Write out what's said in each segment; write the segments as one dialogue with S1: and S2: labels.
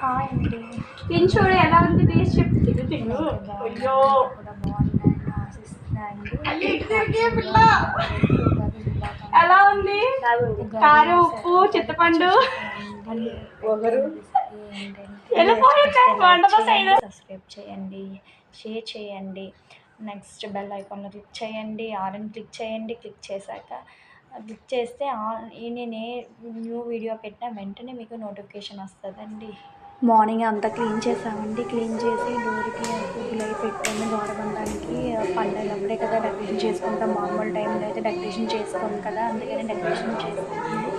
S1: Hi అండి.
S2: తిని చూడు ఎలా ఉంది టేస్ట్ చెప్పు. తిను అయ్యో ఎలా ఉంది కారం ఉప్పు చింతపండు
S1: సబ్స్క్రైబ్ చేయండి, షేర్ చేయండి, నెక్స్ట్ బెల్ ఐకాన్లో క్లిక్ చేయండి, ఆర్ఎన్ క్లిక్ చేయండి. క్లిక్ చేశాక క్లిక్ చేస్తే నేను న్యూ వీడియో పెట్టిన వెంటనే మీకు నోటిఫికేషన్ వస్తుందండి. మార్నింగ్ అంతా క్లీన్ చేసామండి. క్లీన్ చేసి డోర్కి పువ్వులు అవి పెట్టాము. ద్వారబంధానికి పండగలప్పుడే కదా డెకరేషన్ చేసుకుంటాం. మామూలు టైంలో అయితే డెకరేషన్ చేసుకోం కదా, అందుకని డెకరేషన్ చేస్తామండి.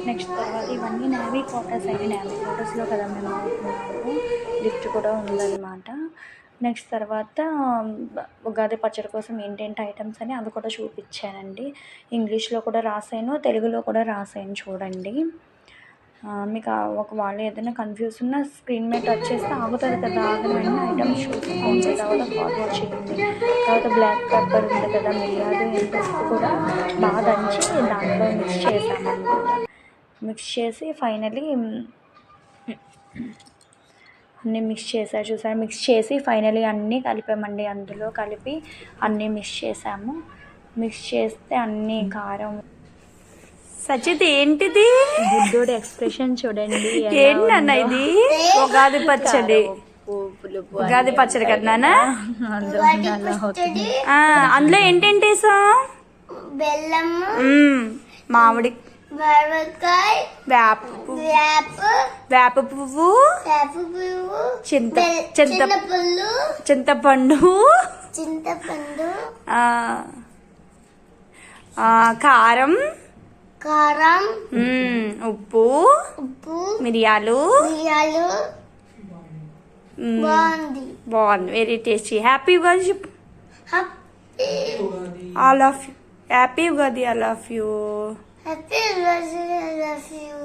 S1: నెక్స్ట్ తర్వాత ఇవన్నీ నేవీ క్వార్టర్స్ అండి. నేవీ క్వార్టర్స్లో కదా మేము అవుతున్నాము. లిఫ్ట్ కూడా ఉందన్నమాట. నెక్స్ట్ తర్వాత ఉగాది పచ్చడి కోసం ఏంటంటే ఐటమ్స్ అని అవి కూడా చూపించానండి. ఇంగ్లీష్లో కూడా రాసాను, తెలుగులో కూడా రాసాను చూడండి. మీకు ఒకవేళ ఏదైనా కన్ఫ్యూజ్ ఉన్నా స్క్రీన్ మీద టచ్ చేస్తే ఆగుతుంది కదా, ఆగిన వెంటనే ఐటమ్స్ చూసుకోండి. తర్వాత ఫార్వర్డ్ చేయండి. తర్వాత బ్లాక్ పెప్పర్ ఉంది కదా, మిరియాలు ఉప్పు కూడా బాగా దంచి దాంట్లో మిక్స్ చేసామన్నమాట. మిక్స్ చేసి ఫైనలీ అన్నీ మిక్స్ చేసారు చూసారు. మిక్స్ చేసి ఫైనలీ అన్నీ కలిపామండి. అందులో కలిపి అన్నీ మిక్స్ చేసాము. మిక్స్ చేస్తే అన్నీ కారం.
S2: సచిత్ ఏంటిది?
S1: బుద్ధుడి ఎక్స్ప్రెషన్ చూడండి.
S2: ఏంటన్నా ఇది? ఉగాది పచ్చడి. ఉగాది పచ్చడి కదా. అందులో ఏంటేంటి వేసా?
S3: బెల్లం,
S2: మామిడి, వేప పువ్వు, చింతపండు, కారం, ఉప్పు, మిరియాలు. బాగుంది, వెరీ టేస్టీ. హ్యాపీ ఉగాది చెప్పు. All of you happy Ugadi. All of you.
S3: Happy birthday, I love you.